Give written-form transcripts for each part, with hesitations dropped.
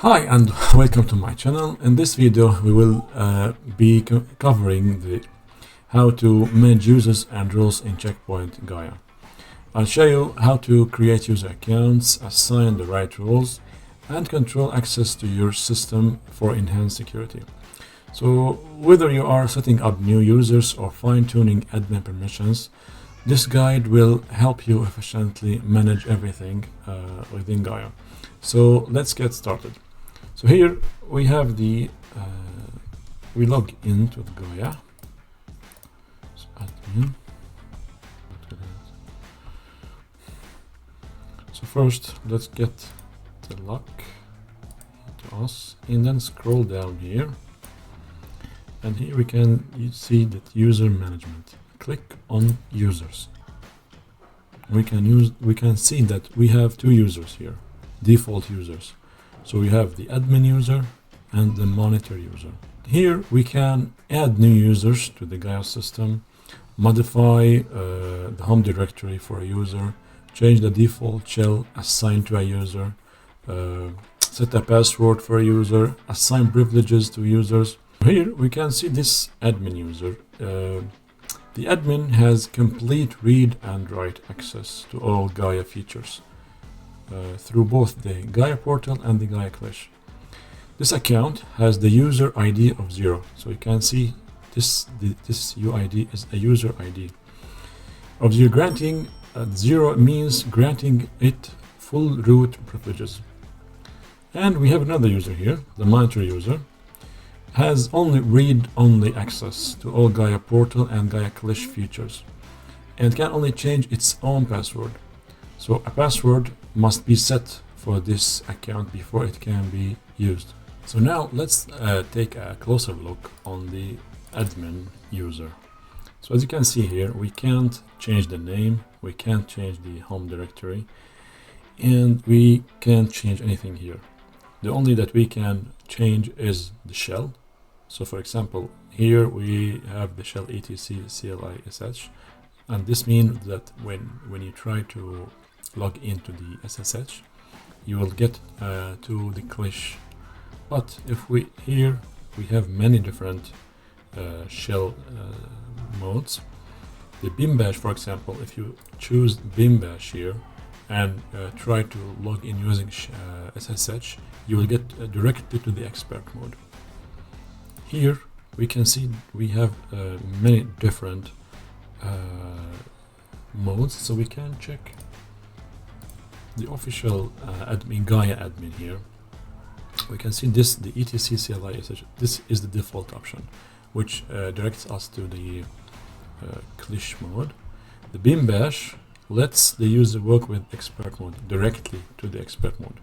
Hi and welcome to my channel. In this video we will be covering how to manage users and roles in Check Point Gaia. I'll show you how to create user accounts, assign the right roles, and control access to your system for enhanced security. So whether you are setting up new users or fine-tuning admin permissions, this guide will help you efficiently manage everything within Gaia. So let's get started. So here we have we log into the Gaia. So admin. So first let's get the lock to us and then scroll down here. And here we can see that user management. Click on users. We can see that we have two users here, default users. So we have the admin user and the monitor user. Here we can add new users to the Gaia system, modify the home directory for a user, change the default shell assigned to a user, set a password for a user, assign privileges to users. Here we can see this admin user. The admin has complete read and write access to all Gaia features through both the Gaia portal and the Gaia Clash. This account has the user ID of 0, so you can see this UID is a user ID. Of 0 granting 0 means granting it full root privileges. And we have another user here, the monitor user, has only read-only access to all Gaia portal and Gaia Clash features and can only change its own password. So a password must be set for this account before it can be used. So now let's take a closer look on the admin user. So as you can see here, we can't change the name, we can't change the home directory, and we can't change anything here. The only that we can change is the shell. So for example, here we have the shell etc CLI/SH, and this means that when you try to log into the SSH, you will get to the Clash. But if we have many different shell modes. The Beam Bash, for example, if you choose Beam Bash here and try to log in using SSH, you will get directly to the expert mode. Here we can see we have many different modes, so we can check the official admin Gaia admin here. We can see this, the etc CLI/SH. This is the default option, which directs us to the Clash mode. The Beam Bash lets the user work with expert mode directly to the expert mode.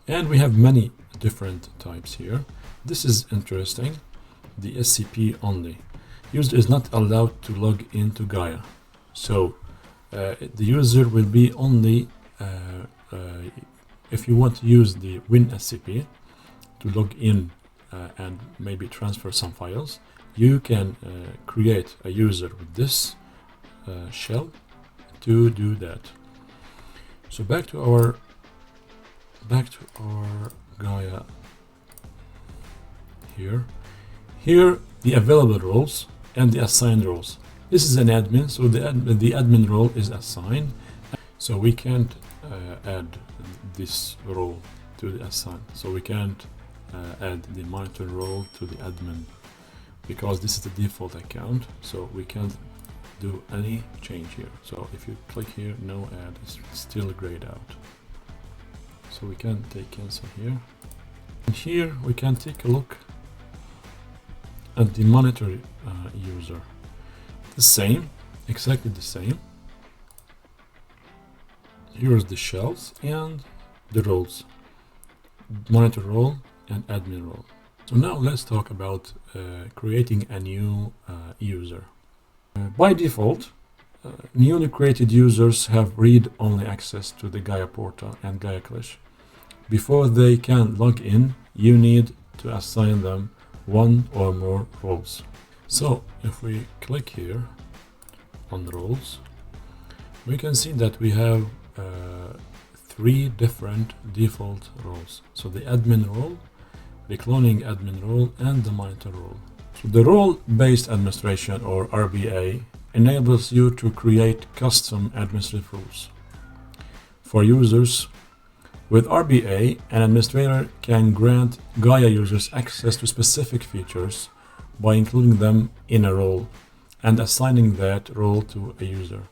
And we have many different types here. This is interesting. The SCP only. User is not allowed to log into Gaia. So the user will be only if you want to use the WinSCP to log in and maybe transfer some files, you can create a user with this shell to do that. So back to our Gaia here. Here the available roles and the assigned roles. This is an admin, so the admin role is assigned. So we can't add this role to the assign. So we can't add the monitor role to the admin because this is the default account. So we can't do any change here. So if you click here, no add, it's still grayed out. So we can take cancel here. And here we can take a look at the monitor user. The same, exactly the same. Here's the shells and the roles, monitor role and admin role. So now let's talk about creating a new user. By default, newly created users have read-only access to the Gaia portal and Gaia Clash. Before they can log in, you need to assign them one or more roles. So if we click here on roles, we can see that we have 3 different default roles. So the admin role, the cloning admin role, and the monitor role. So the role-based administration, or RBA, enables you to create custom administrative rules for users. With RBA, an administrator can grant Gaia users access to specific features by including them in a role and assigning that role to a user.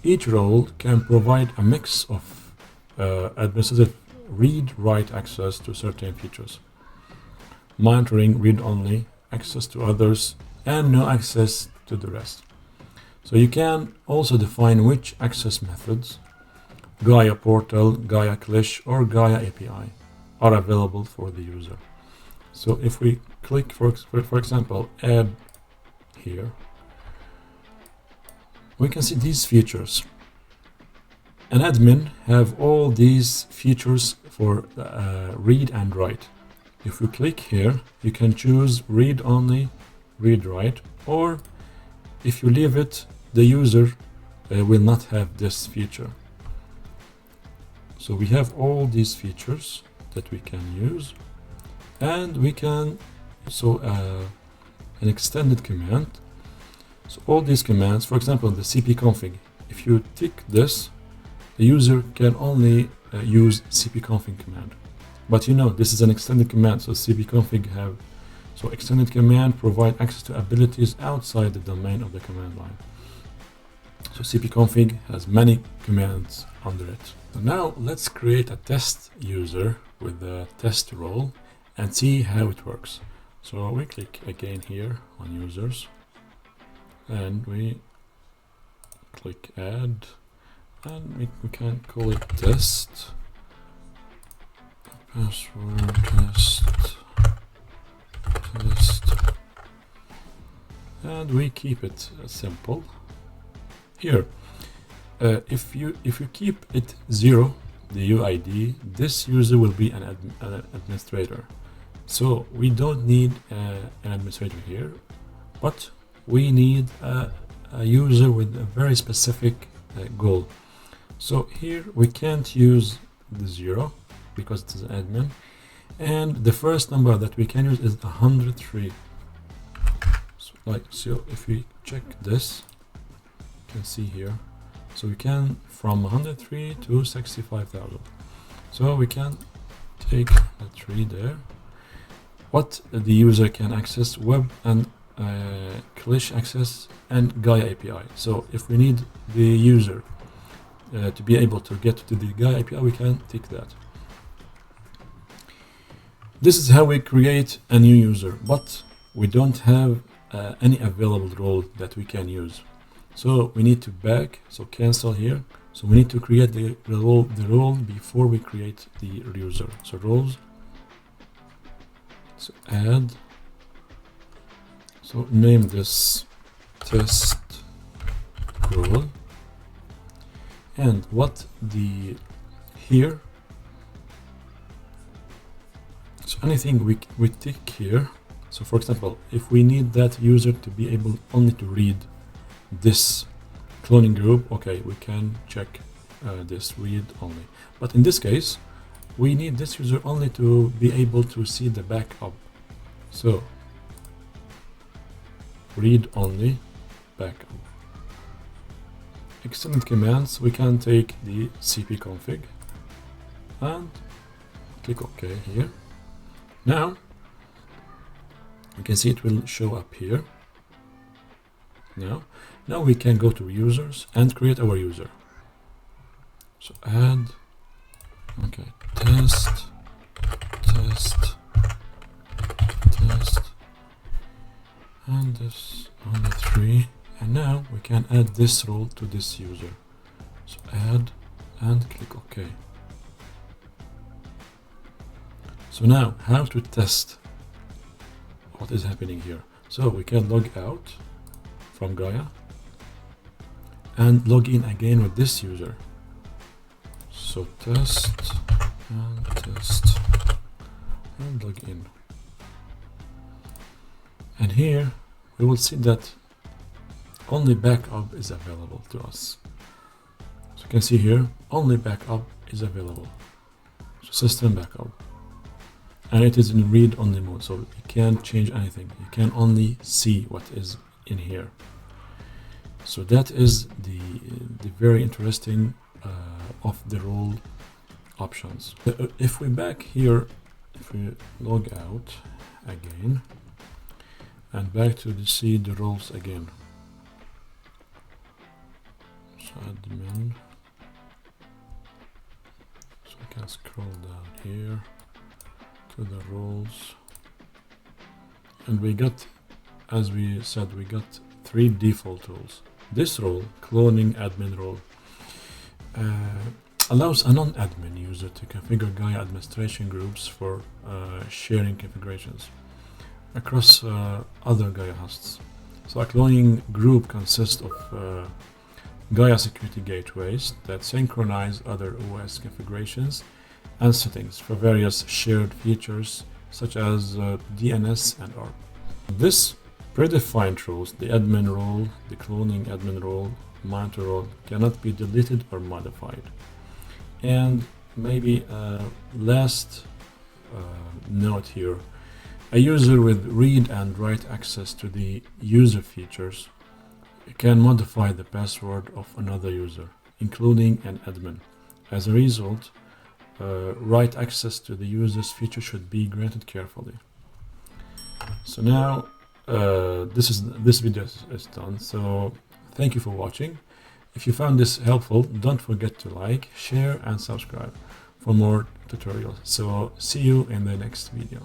Each role can provide a mix of administrative read-write access to certain features, monitoring read-only, access to others, and no access to the rest. So you can also define which access methods, Gaia Portal, Gaia Clish, or Gaia API, are available for the user. So if we click, for example, add here, we can see these features. An admin have all these features for read and write. If you click here, you can choose read only, read write, or if you leave it, the user will not have this feature. So we have all these features that we can use, and we can an extended command. So all these commands, for example, the cpconfig, if you tick this, the user can only use cpconfig command. But you know, this is an extended command, so cpconfig have, so extended command provide access to abilities outside the domain of the command line. So cpconfig has many commands under it. So now let's create a test user with the test role and see how it works. So we click again here on users, and we click add, and we can call it test, password test, and we keep it simple. Here, if you keep it 0, the UID, this user will be an administrator. So we don't need an administrator here, but we need a user with a very specific goal. So here we can't use the 0 because it is an admin, and the first number that we can use is 103. So if we check this, you can see here, so we can from 103 to 65,000. So we can take the 3 there. What the user can access: web and Clish access and Gaia API. So if we need the user to be able to get to the Gaia API, we can tick that. This is how we create a new user, but we don't have any available role that we can use. So we need to back, so cancel here. So we need to create the role before we create the user. So roles, so add, so name this test role, and what the here, so anything we tick here. So for example, if we need that user to be able only to read this cloning group, okay, we can check this read only. But in this case, we need this user only to be able to see the backup. So read only backup. Extended commands, we can take the cpconfig and click OK here. Now you can see it will show up here. Now we can go to users and create our user. So add, okay, test, and this on the 3, and now we can add this role to this user. So add and click OK. So now how to test what is happening here. So we can log out from Gaia and log in again with this user. So test and log in. And here we will see that only backup is available to us. So you can see here only backup is available. So system backup. And it is in read-only mode, so you can't change anything. You can only see what is in here. So that is the very interesting of the role options. If we back here, if we log out again and back to see the roles again. So admin. So we can scroll down here to the roles, and we got, as we said, we got 3 default roles. This role, cloning admin role, allows a non-admin user to configure Gaia administration groups for sharing configurations across other Gaia hosts. So a cloning group consists of Gaia security gateways that synchronize other OS configurations and settings for various shared features such as DNS and ARP. This predefined roles, the admin role, the cloning admin role, monitor role, cannot be deleted or modified. And maybe last note here, a user with read and write access to the user features can modify the password of another user, including an admin. As a result, write access to the user's feature should be granted carefully. So now this video is done. So thank you for watching. If you found this helpful, don't forget to like, share and subscribe for more tutorials. So see you in the next video.